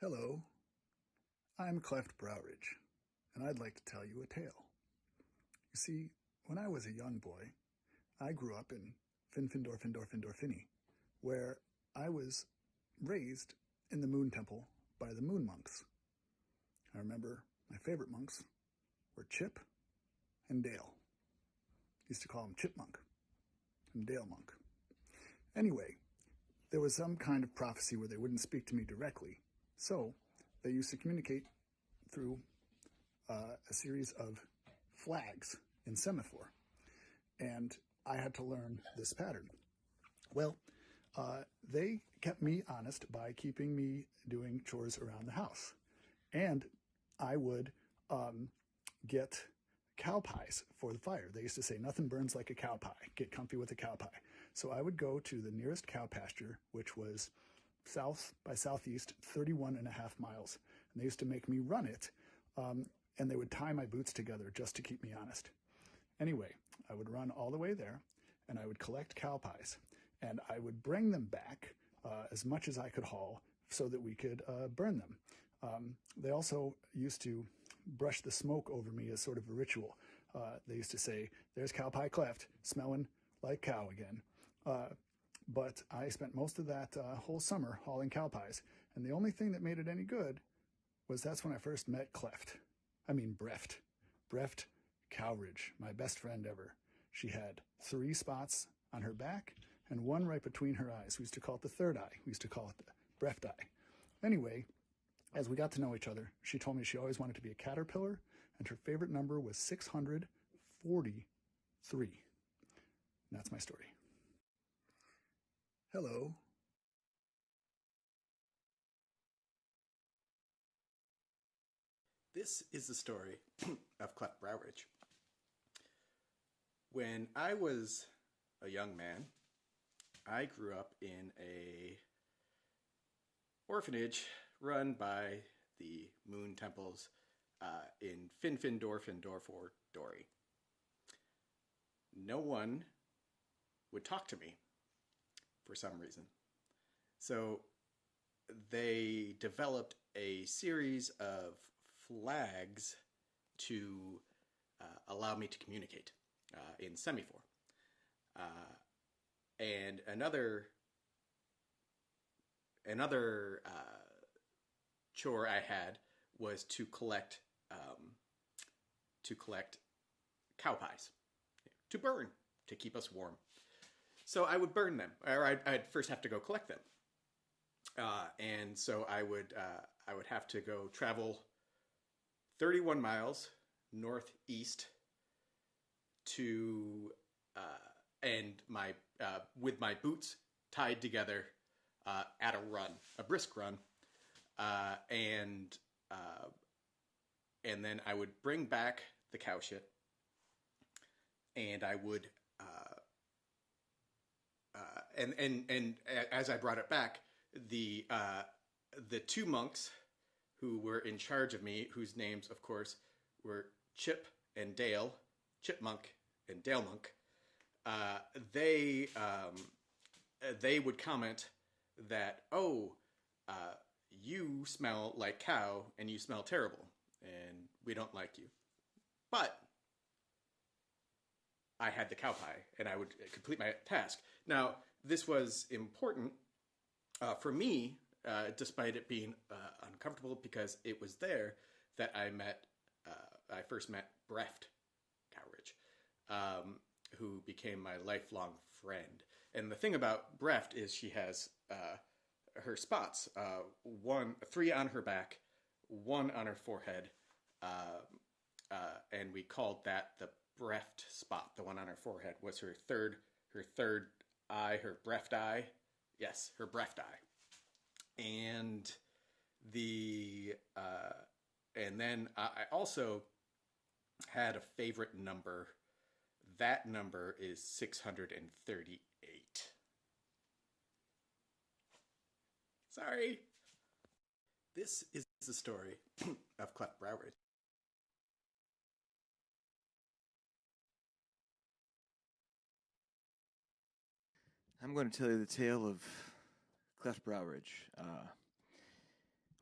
Hello, I'm Cleft Browridge, and I'd like to tell you a tale. You see, when I was a young boy, I grew up in Finfindorfindorfindorfini, where I was raised in the Moon Temple by the Moon Monks. I remember my favorite monks were Chip and Dale. I used to call them Chipmunk and Dale Monk. Anyway, there was some kind of prophecy where they wouldn't speak to me directly, so they used to communicate through a series of flags in semaphore, and I had to learn this pattern. Well, they kept me honest by keeping me doing chores around the house, and I would get cow pies for the fire. They used to say nothing burns like a cow pie. Get comfy with a cow pie. So I would go to the nearest cow pasture, which was south by southeast 31 and a half miles, and they used to make me run it, and they would tie my boots together just to keep me honest. Anyway, I would run all the way there, and I would collect cow pies, and I would bring them back as much as I could haul so that we could burn them. They also used to brush the smoke over me as sort of a ritual. They used to say, "There's cow pie Cleft, smelling like cow again." But I spent most of that whole summer hauling cow pies, and the only thing that made it any good was that's when I first met Breft. Breft Cowridge, my best friend ever. She had 3 spots on her back and 1 right between her eyes. We used to call it the third eye. We used to call it the Breft eye. Anyway, as we got to know each other, she told me she always wanted to be a caterpillar, and her favorite number was 643. And that's my story. Hello. This is the story of Cleft Browridge. When I was a young man, I grew up in a orphanage run by the Moon Temples in Finfindorfindorfordori. No one would talk to me for some reason. So they developed a series of flags to allow me to communicate in semaphore. And another chore I had was to collect cow pies to burn to keep us warm. So I would burn them, or I'd first have to go collect them, and so I would have to go travel 31 miles northeast to and my with my boots tied together at a brisk run, and then I would bring back the cow shit, and I would and as I brought it back, the 2 monks who were in charge of me, whose names, of course, were Chip and Dale, Chipmunk and Dale Monk, they would comment that, "Oh, you smell like cow and you smell terrible, and we don't like you." But I had the cow pie, and I would complete my task. Now, this was important for me, despite it being uncomfortable, because it was there that I first met Breft Cowridge, who became my lifelong friend. And the thing about Breft is she has her spots, 3 on her back, 1 on her forehead, and we called that the Breft spot. The one on her forehead was her third eye, her Breft eye. Yes, her Breft eye. And and then I also had a favorite number. That number is 638. Sorry. This is the story of Cleft Browridge. I'm going to tell you the tale of Cleft Browridge.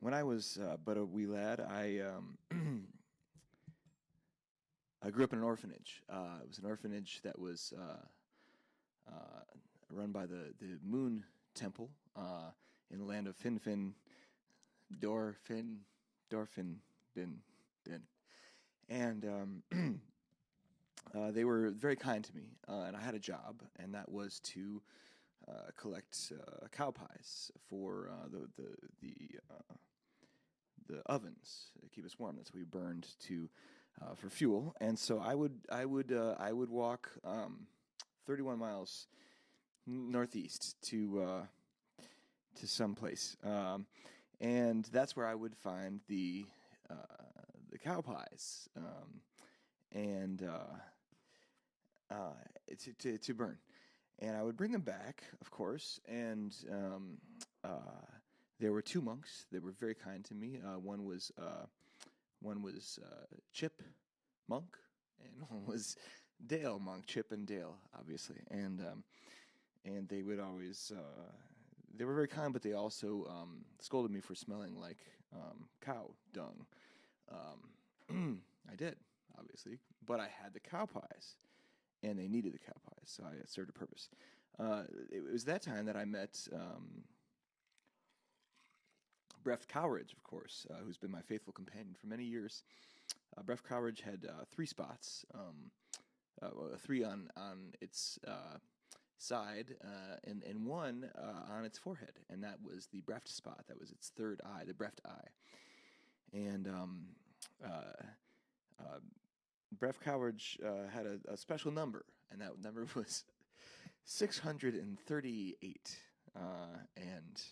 when I was but a wee lad, I grew up in an orphanage. It was an orphanage that was uh, run by the Moon Temple in the land of Finfin, Dorfin, Din. And they were very kind to me, and I had a job, and that was to collect cow pies for the ovens to keep us warm. That's what we burned to for fuel. And so I would walk 31 miles northeast to some place, and that's where I would find uh, the cow pies and to burn. And I would bring them back, of course, and there were two monks that were very kind to me. One was Chip Monk, and one was Dale Monk. Chip and Dale, obviously, and they would always they were very kind, but they also scolded me for smelling like cow dung. I did, obviously, but I had the cow pies, and they needed the cow pies, so I served a purpose. It was that time that I met Breft Cowridge, of course, who's been my faithful companion for many years. Breft Cowridge had three spots, three on its side, and one on its forehead, and that was the Breft spot. That was its third eye, the Breft eye. And Breft Cowridge had a special number, and that number was 638. And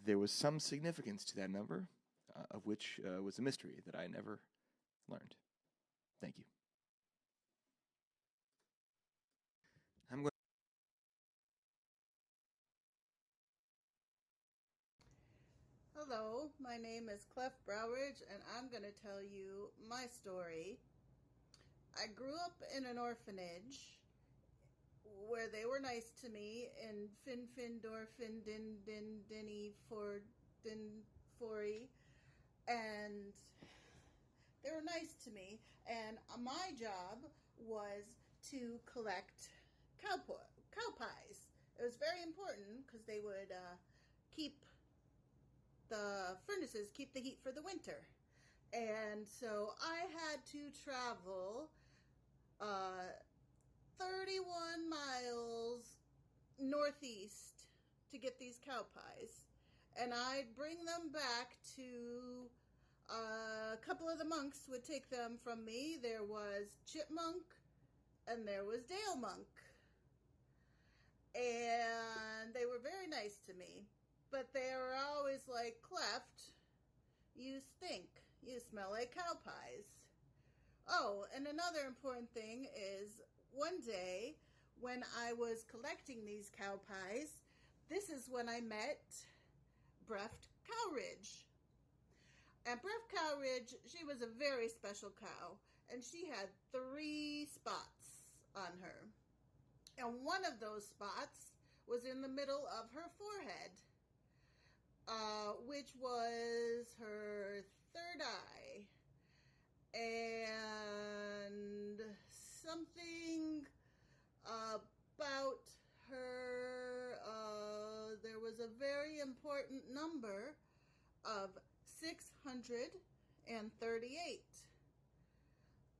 there was some significance to that number, of which was a mystery that I never learned. Thank you. I'm going. Hello, my name is Clef Browridge, and I'm going to tell you my story. I grew up in an orphanage where they were nice to me in Finfindorfin Dinny for Din Fori, and they were nice to me. And my job was to collect cow pies. It was very important because they would keep the furnaces, keep the heat for the winter. And so I had to travel 31 miles northeast to get these cow pies. And I'd bring them back to a couple of the monks would take them from me. There was Chip Monk and there was Dale Monk. And they were very nice to me. But they were always like, Cleft, you stink. You smell like cow pies. Oh, and another important thing is one day when I was collecting these cow pies, this is when I met Breft Cowridge. And Breft Cowridge, she was a very special cow, and she had 3 spots on her. And one of those spots was in the middle of her forehead, which was her third eye. And something about her, there was a very important number of 638.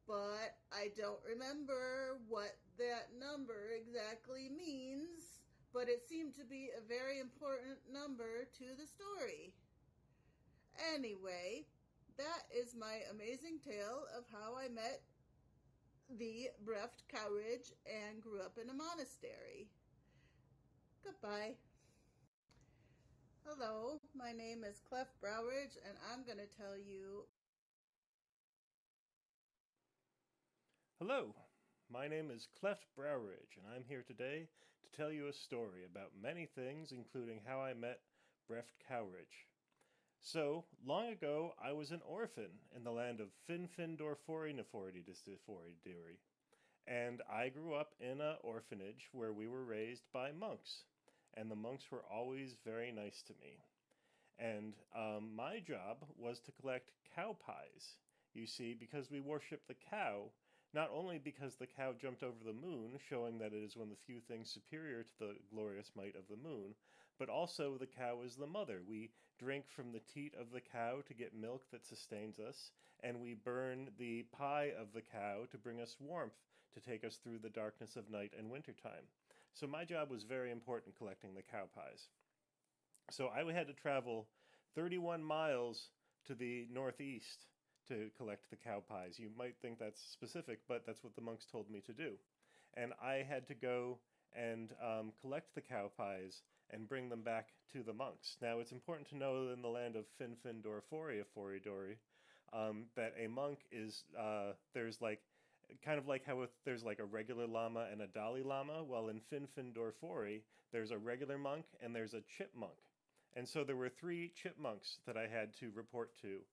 But I don't remember what that number exactly means, but it seemed to be a very important number to the story. Anyway, that is my amazing tale of how I met the Breft Cowridge and grew up in a monastery. Goodbye. Hello, my name is Clef Browridge, and I'm going to tell you. Hello, my name is Cleft Browridge, and I'm here today to tell you a story about many things, including how I met Breft Cowridge. So, long ago, I was an orphan in the land of Finfindorfori Nefori, and I grew up in an orphanage where we were raised by monks, and the monks were always very nice to me. And my job was to collect cow pies, you see, because we worship the cow, not only because the cow jumped over the moon, showing that it is one of the few things superior to the glorious might of the moon, but also the cow is the mother. We drink from the teat of the cow to get milk that sustains us, and we burn the pie of the cow to bring us warmth, to take us through the darkness of night and wintertime. So my job was very important collecting the cow pies. So I had to travel 31 miles to the northeast to collect the cow pies. You might think that's specific, but that's what the monks told me to do. And I had to go and collect the cow pies and bring them back to the monks. Now, it's important to know that in the land of Finfindorforia Foridori, that a monk is, there's like, kind of like how there's like a regular lama and a Dalai Lama, well, in Finfindorfori, there's a regular monk and there's a chipmunk. And so there were 3 chipmunks that I had to report to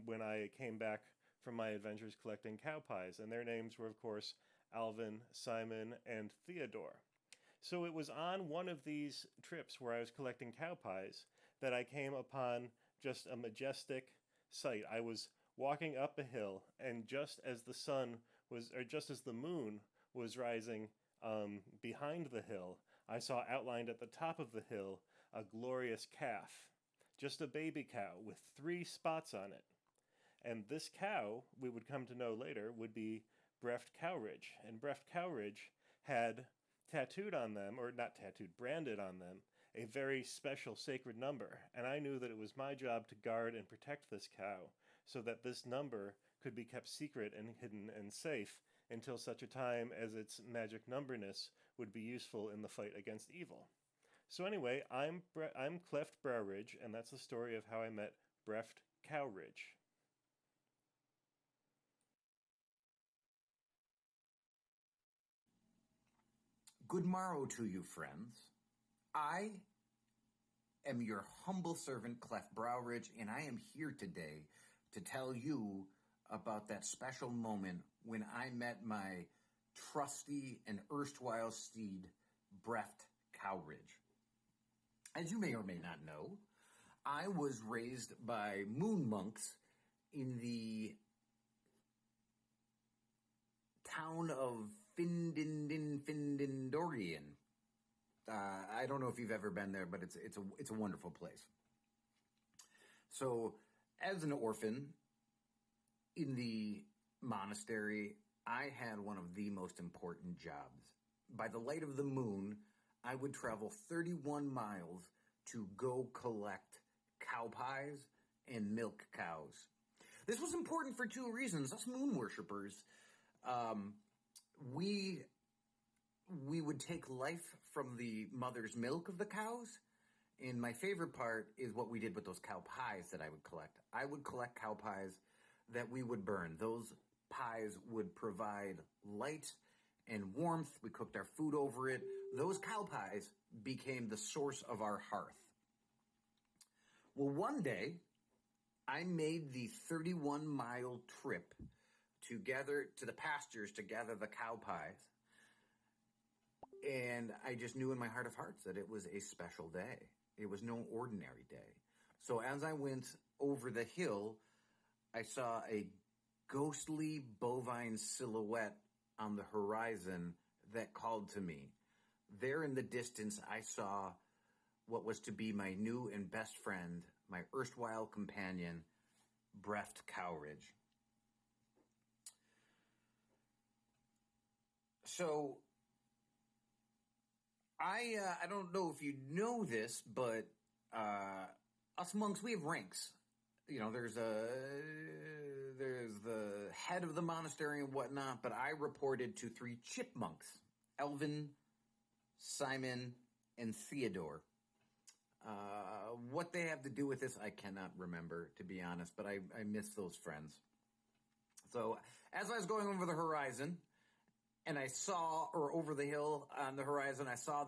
when I came back from my adventures collecting cow pies. And their names were, of course, Alvin, Simon, and Theodore. So it was on one of these trips where I was collecting cow pies that I came upon just a majestic sight. I was walking up a hill, and just as the sun was, or just as the moon was rising behind the hill, I saw outlined at the top of the hill a glorious calf, just a baby cow with 3 spots on it. And this cow, we would come to know later, would be Breft Cowridge. And Breft Cowridge had tattooed on them, or not tattooed, branded on them, a very special sacred number. And I knew that it was my job to guard and protect this cow so that this number could be kept secret and hidden and safe until such a time as its magic numberness would be useful in the fight against evil. So anyway, I'm Cleft Browridge, and that's the story of how I met Breft Cowridge. Good morrow to you, friends. I am your humble servant, Cleft Browridge, and I am here today to tell you about that special moment when I met my trusty and erstwhile steed, Breft Cowridge. As you may or may not know, I was raised by moon monks in the town of Findindorian. I don't know if you've ever been there, but it's a wonderful place. So, as an orphan in the monastery, I had one of the most important jobs. By the light of the moon, I would travel 31 miles to go collect cow pies and milk cows. This was important for 2 reasons. Us moon worshippers, we would take life from the mother's milk of the cows, and my favorite part is what we did with those cow pies that I would collect. I would collect cow pies that we would burn. Those pies would provide light and warmth. We cooked our food over it. Those cow pies became the source of our hearth. Well, one day, I made the 31-mile trip to the pastures to gather the cow pies. And I just knew in my heart of hearts that it was a special day. It was no ordinary day. So as I went over the hill, I saw a ghostly bovine silhouette on the horizon that called to me. There in the distance, I saw what was to be my new and best friend, my erstwhile companion, Breft Cowridge. So, I don't know if you know this, but us monks, we have ranks. You know, there's the head of the monastery and whatnot, but I reported to 3 chipmunks, Alvin, Simon, and Theodore. What they have to do with this, I cannot remember, to be honest, but I miss those friends. So, as I was going over the horizon, and I saw, or over the hill on the horizon, I saw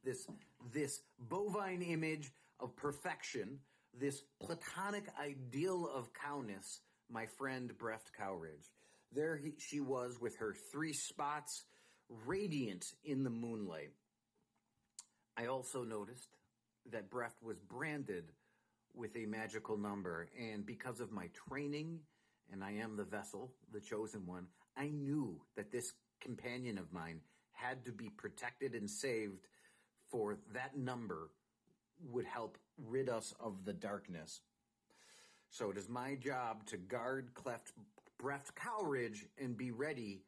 this bovine image of perfection, this platonic ideal of cowness, my friend Breft Cowridge. There she was with her 3 spots, radiant in the moonlight. I also noticed that Breft was branded with a magical number. And because of my training, and I am the vessel, the chosen one, I knew that this companion of mine had to be protected and saved, for that number would help rid us of the darkness. So it is my job to guard Breft Cowridge and be ready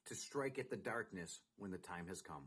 to strike at the darkness when the time has come.